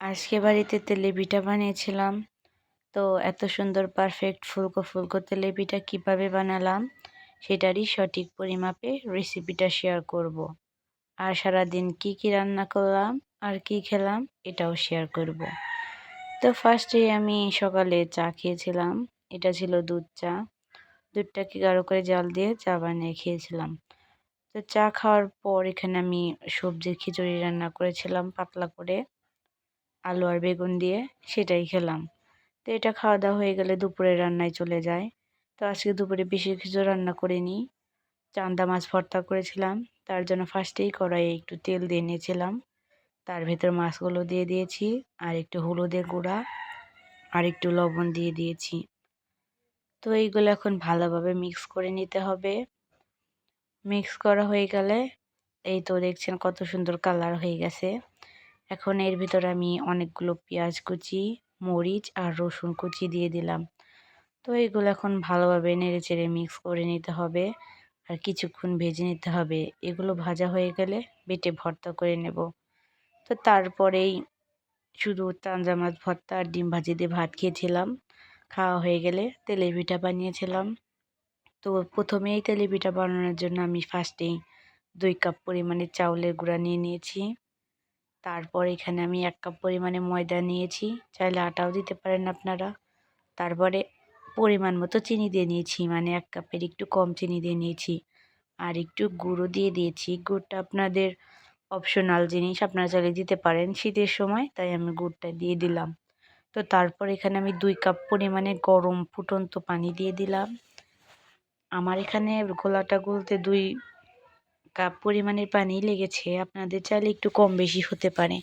আজকে বাড়িতে তেলে পিঠা বানিয়েছিলাম। তো এত সুন্দর পারফেক্ট ফুলকো ফুলকো তেলে পিঠা কীভাবে বানালাম সেটারই সঠিক পরিমাপে রেসিপিটা শেয়ার করব। আর সারাদিন কি রান্না করলাম আর কি খেলাম এটাও শেয়ার করব। তো ফার্স্টেই আমি সকালে চা খেয়েছিলাম। এটা ছিল দুধ চা। দুধটাকে গাঢ় করে জাল দিয়ে চা বানিয়ে খেয়েছিলাম। তো চা খাওয়ার পর এখানে আমি সবজির খিচুড়ি রান্না করেছিলাম পাতলা করে, আলু আর বেগুন দিয়ে, সেটাই খেলাম। তো এটা খাওয়া দাওয়া হয়ে গেলে দুপুরে রান্নায় চলে যায়। তো আজকে দুপুরে বেশি কিছু রান্না করিনি। চান্দা মাছ ভর্তা করেছিলাম। তার জন্য ফার্স্টেই কড়াইয়ে একটু তেল দিয়ে নিয়েছিলাম। তার ভেতর মাছগুলো দিয়ে দিয়েছি আর একটু হলুদের গুঁড়া আর একটু লবণ দিয়ে দিয়েছি। তো এইগুলো এখন ভালোভাবে মিক্স করে নিতে হবে। মিক্স করা হয়ে গেলে এই তো দেখছেন কত সুন্দর কালার হয়ে গেছে। এখন এর ভিতরে আমি অনেকগুলো পেঁয়াজ কুচি, মরিচ আর রসুন কুচি দিয়ে দিলাম। তো এগুলো এখন ভালোভাবে নেড়েচেড়ে মিক্স করে নিতে হবে আর কিছুক্ষণ ভেজে নিতে হবে। এগুলো ভাজা হয়ে গেলে বেটে ভর্তা করে নেব। তো তারপরেই শুধু চান্দা মাছ ভর্তা আর ডিম ভাজি দিয়ে ভাত খেয়েছিলাম। খাওয়া হয়ে গেলে তেলে পিঠা বানিয়েছিলাম। তো প্রথমেই তেলে পিঠা বানানোর জন্য আমি ফার্স্টেই 2 কাপ পরিমাণে চাউলের গুঁড়া নিয়ে নিয়েছি। তারপর এখানে আমি 1 কাপ পরিমাণে ময়দা নিয়েছি, চাইলে আটাও দিতে পারেন আপনারা। তারপরে পরিমাণ মতো চিনি দিয়ে নিয়েছি, মানে 1 কাপের একটু কম চিনি দিয়ে নিয়েছি। আর একটু গুঁড়ো দিয়ে দিয়েছি। গুড়টা আপনাদের অপশনাল জিনিস, আপনারা চাইলে দিতে পারেন। শীতের সময় তাই আমি গুড়টা দিয়ে দিলাম। তো তারপর এখানে আমি 2 কাপ পরিমাণে গরম ফুটন্ত পানি দিয়ে দিলাম। আমার এখানে গোলাটা গুলতে 2 কাপ পরিমাণের পানি লেগেছে, আপনাদের চাইলে একটু কম বেশি হতে পারে।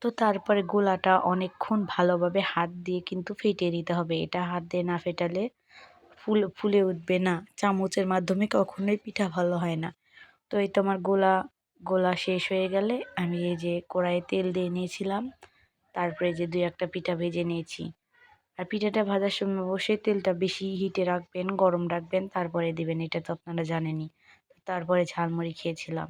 তো তারপরে গোলাটা অনেকক্ষণ ভালোভাবে হাত দিয়ে কিন্তু ফেটিয়ে দিতে হবে। এটা হাত দিয়ে না ফেটালে ফুলে উঠবে না। চামচের মাধ্যমে কখনোই পিঠা ভালো হয় না। তো এই তো আমার গোলা শেষ হয়ে গেলে আমি এই যে কড়াইয়ে তেল দিয়ে নিয়েছিলাম। তারপরে যে 2-1টা পিঠা ভেজে নিয়েছি। আর পিঠাটা ভাজার সময় অবশ্যই তেলটা বেশি হিটে রাখবেন, গরম রাখবেন, তারপরে দিবেন। এটা তো আপনারা জানেনই। তারপরে ঝালমুড়ি খেয়েছিলাম।